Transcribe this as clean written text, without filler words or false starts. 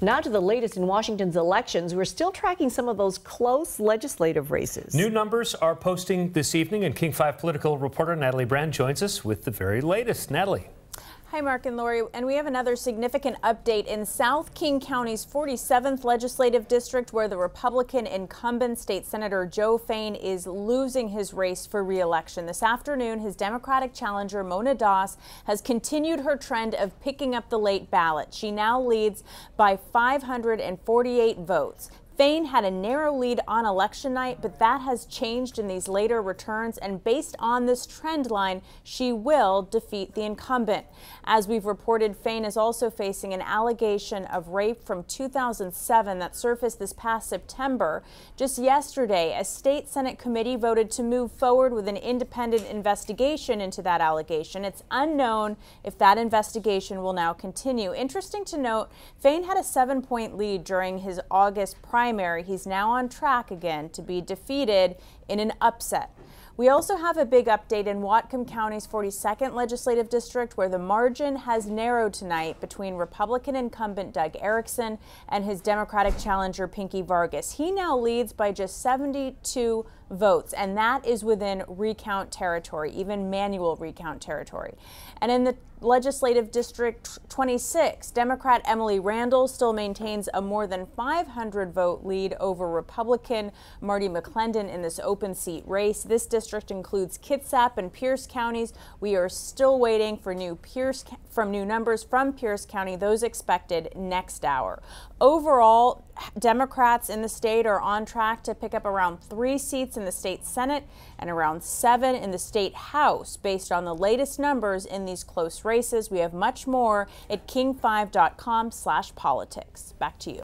Now to the latest in Washington's elections. We're still tracking some of those close legislative races. New numbers are posting this evening, and King 5 political reporter Natalie Brown joins us with the very latest. Natalie. Hi, Mark and Lori, and we have another significant update in South King County's 47th legislative district, where the Republican incumbent State Senator Joe Fain is losing his race for re-election. This afternoon, his Democratic challenger Mona Doss has continued her trend of picking up the late ballot. She now leads by 548 votes. Fain had a narrow lead on election night, but that has changed in these later returns, and based on this trend line, she will defeat the incumbent. As we've reported, Fain is also facing an allegation of rape from 2007 that surfaced this past September. Just yesterday, a state Senate committee voted to move forward with an independent investigation into that allegation. It's unknown if that investigation will now continue. Interesting to note, Fain had a 7-point lead during his August primary. He's now on track again to be defeated in an upset. We also have a big update in Whatcom County's 42nd legislative district, where the margin has narrowed tonight between Republican incumbent Doug Erickson and his Democratic challenger Pinky Vargas. He now leads by just 72 votes, and that is within recount territory, even manual recount territory. And in the legislative district 26, Democrat Emily Randall still maintains a more than 500 vote lead over Republican Marty McClendon in this open seat race. This district includes Kitsap and Pierce counties. We are still waiting for new numbers from Pierce County, those expected next hour. Overall, Democrats in the state are on track to pick up around 3 seats in the state Senate and around 7 in the state House based on the latest numbers in these close races. We have much more at king5.com/politics. Back to you.